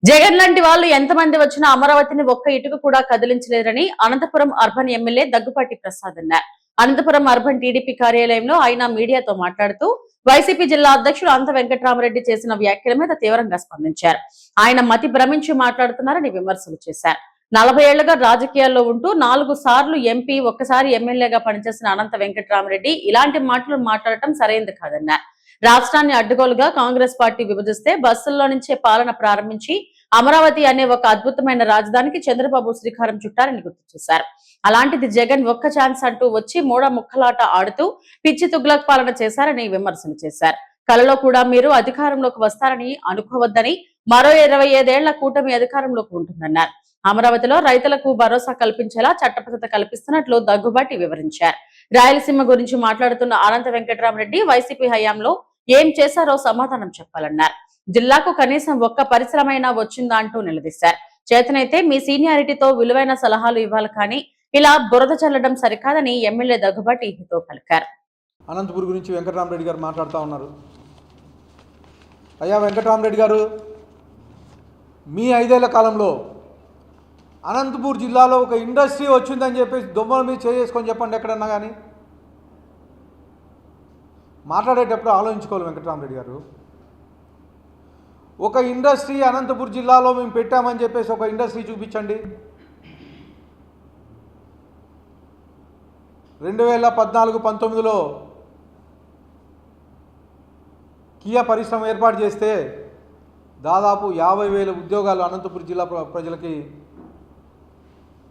జగన్ లాంటి వాళ్ళు ఎంతమంది వచ్చినా అమరావతిని ఒక్క ఇటుక కూడా కదిలించలేరని అనంతపురం అర్బన్ ఎమ్మెల్యే దగ్గుపాటి ప్రసాద్ అన్నారు. అనంతపురం అర్బన్ టీడీపీ కార్యాలయంలో ఆయన మీడియాతో మాట్లాడుతూ వైసీపీ జిల్లా అధ్యక్షుడు అంత వెంకట్రామరెడ్డి చేసిన వ్యాఖ్యల మీద తీవ్రంగా స్పందించారు. ఆయన మతి భ్రమించి మాట్లాడుతున్నారని విమర్శలు చేశారు. 40 ఏళ్లుగా రాజకీయాల్లో ఉంటూ 4 సార్లు ఎంపీ, ఒక్కసారి ఎమ్మెల్యేగా పనిచేసిన అనంత వెంకట్రామరెడ్డి ఇలాంటి మాటలు మాట్లాడటం సరైంది కాదన్నారు. రాష్ట్రాన్ని అడ్డగోలుగా కాంగ్రెస్ పార్టీ విభజిస్తే బస్సుల్లో నుంచే పాలన ప్రారంభించి అమరావతి అనే ఒక అద్భుతమైన రాజధానికి చంద్రబాబు శ్రీకారం చుట్టారని గుర్తు చేశారు. అలాంటిది జగన్ ఒక్క ఛాన్స్ అంటూ వచ్చి మూడ ముక్కలాట ఆడుతూ పిచ్చి తుగ్లక్ పాలన చేశారని విమర్శలు చేశారు. కలలో కూడా మీరు అధికారంలోకి వస్తారని అనుకోవద్దని, మరో 25 ఏళ్ల కూటమి అధికారంలోకి ఉంటుందన్నారు. అమరావతిలో రైతులకు భరోసా కల్పించేలా చట్టబద్ధత కల్పిస్తున్నట్లు దగ్గుబాటి వివరించారు. రాయలసీమ గురించి మాట్లాడుతున్న అనంత వెంకట్రామరెడ్డి వైసీపీ హయాంలో ఏం చేశారో సమాధానం చెప్పాలన్నారు. జిల్లాకు కనీసం ఒక్క పరిశ్రమైనా వచ్చిందా అంటూ నిలదీశారు. చేతనైతే మీ సీనియారిటీతో విలువైన సలహాలు ఇవ్వాలి, కానీ ఇలా బురద చల్లడం సరికాదని ఎమ్మెల్యే దగ్గుబాటి హితో పలికారు. అనంతపూర్ గురించి వెంకటరామరెడ్డి గారు మాట్లాడుతూ ఉన్నారు. అయ్యా వెంకటరామరెడ్డి గారు, మీ 5 ఏళ్ల కాలంలో అనంతపూర్ జిల్లాలో ఒక ఇండస్ట్రీ వచ్చిందని చెప్పేసి దొమ్మల మీద చేసుకొని చెప్పండి ఎక్కడన్నా కానీ. మాట్లాడేటప్పుడు ఆలోచించుకోవాలి వెంకటరామరెడ్డి గారు. ఒక ఇండస్ట్రీ అనంతపూర్ జిల్లాలో మేము పెట్టామని చెప్పేసి ఒక ఇండస్ట్రీ చూపించండి. 2014-19లో కియా పరిశ్రమ ఏర్పాటు చేస్తే దాదాపు 50,000 ఉద్యోగాలు అనంతపూర్ జిల్లా ప్రజలకి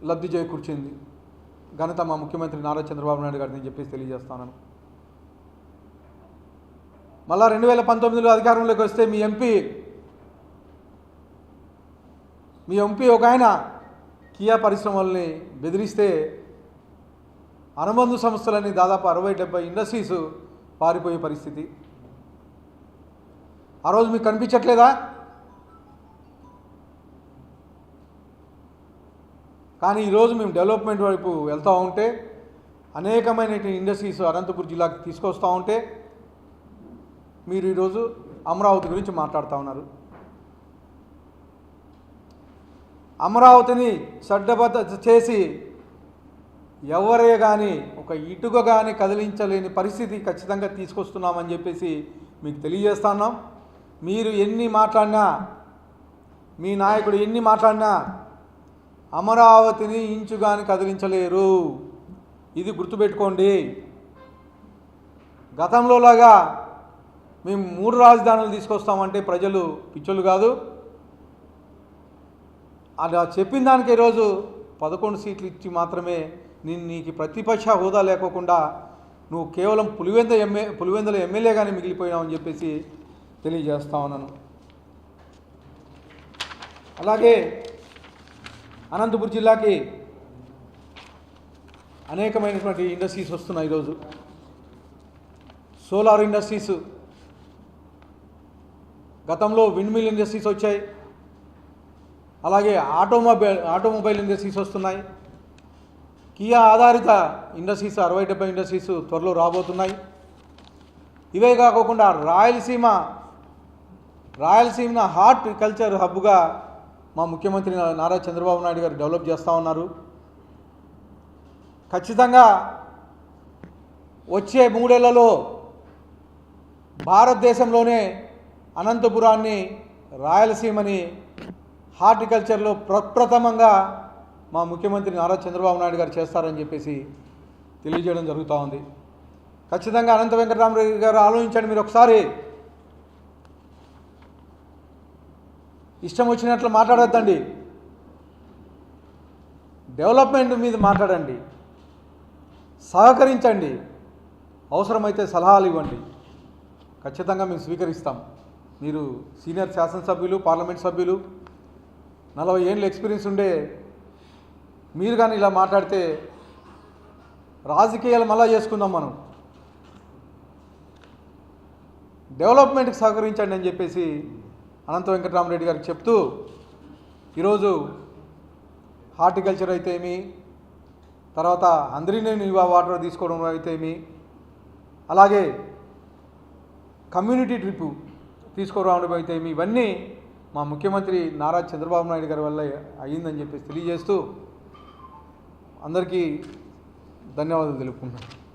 లబ్ధి చేకూర్చింది. ఘనత మా ముఖ్యమంత్రి నారా చంద్రబాబు నాయుడు గారిని చెప్పేసి తెలియజేస్తాను. మళ్ళా 2019లో అధికారంలోకి వస్తే మీ ఎంపీ ఒక ఆయన కియా పరిశ్రమల్ని బెదిరిస్తే అనుబంధ సంస్థలని దాదాపు 60-70 ఇండస్ట్రీస్ పారిపోయే పరిస్థితి. ఆ రోజు మీకు కనిపించట్లేదా? కానీ ఈరోజు మేము డెవలప్మెంట్ వైపు వెళ్తూ ఉంటే, అనేకమైన ఇండస్ట్రీస్ అనంతపూర్ జిల్లాకి తీసుకొస్తూ ఉంటే మీరు ఈరోజు అమరావతి గురించి మాట్లాడుతూ ఉన్నారు. అమరావతిని చట్టబద్ధత చేసి ఎవరే కానీ ఒక ఇటుక కానీ కదిలించలేని పరిస్థితి ఖచ్చితంగా తీసుకొస్తున్నామని చెప్పేసి మీకు తెలియజేస్తున్నాం. మీరు ఎన్ని మాట్లాడినా, మీ నాయకుడు ఎన్ని మాట్లాడినా అమరావతిని ఇంచుగాని కదిలించలేరు. ఇది గుర్తుపెట్టుకోండి. గతంలోలాగా మేము 3 రాజధానులు తీసుకొస్తామంటే ప్రజలు పిచ్చోళ్ళు కాదు. అలా చెప్పిన దానికి ఈరోజు 11 సీట్లు ఇచ్చి మాత్రమే నీకు ప్రతిపక్ష హోదా లేకోకుండా నువ్వు కేవలం పులివెందుల ఎమ్మెల్యేగానే మిగిలిపోయినావని చెప్పేసి తెలియజేస్తా ఉన్నాను. అలాగే అనంతపూర్ జిల్లాకి అనేకమైనటువంటి ఇండస్ట్రీస్ వస్తున్నాయి. ఈరోజు సోలార్ ఇండస్ట్రీస్, గతంలో విండ్ మిల్ ఇండస్ట్రీస్ వచ్చాయి. అలాగే ఆటోమొబైల్ ఇండస్ట్రీస్ వస్తున్నాయి. కియా ఆధారిత ఇండస్ట్రీస్ 60-70 ఇండస్ట్రీస్ త్వరలో రాబోతున్నాయి. ఇవే కాకుండా రాయలసీమ హార్టికల్చర్ హబ్గా మా ముఖ్యమంత్రి నారా చంద్రబాబు నాయుడు గారు డెవలప్ చేస్తూ ఉన్నారు. ఖచ్చితంగా వచ్చే 3 ఏళ్లలో భారతదేశంలోనే అనంతపురాన్ని, రాయలసీమని హార్టికల్చర్లో ప్రప్రథమంగా మా ముఖ్యమంత్రి నారా చంద్రబాబు నాయుడు గారు చేస్తారని చెప్పేసి తెలియజేయడం జరుగుతూ ఉంది. ఖచ్చితంగా అనంత వెంకటరామరెడ్డి గారు ఆలోచించండి. మీరు ఒకసారి ఇష్టం వచ్చినట్లు మాట్లాడొద్దండి. డెవలప్మెంట్ మీద మాట్లాడండి, సహకరించండి, అవసరమైతే సలహాలు ఇవ్వండి. ఖచ్చితంగా మేము స్వీకరిస్తాం. మీరు సీనియర్ శాసనసభ్యులు, పార్లమెంట్ సభ్యులు, 40 ఏళ్ళ ఎక్స్పీరియన్స్ ఉండే మీరు కానీ ఇలా మాట్లాడితే రాజకీయాలు మళ్ళా చేసుకుందాం. మనం డెవలప్మెంట్కి సహకరించండి అని చెప్పేసి అనంత వెంకటరామరెడ్డి గారికి చెప్తూ, ఈరోజు హార్టికల్చర్ అయితే ఏమి, తర్వాత అందరినీ వాటర్ తీసుకోవడం అయితే ఏమి, అలాగే కమ్యూనిటీ ట్రిప్ తీసుకురావడం అయితే ఏమి, ఇవన్నీ మా ముఖ్యమంత్రి నారా చంద్రబాబు నాయుడు గారి వల్ల అయ్యిందని చెప్పేసి తెలియజేస్తూ అందరికీ ధన్యవాదాలు తెలుపుకుంటున్నాను.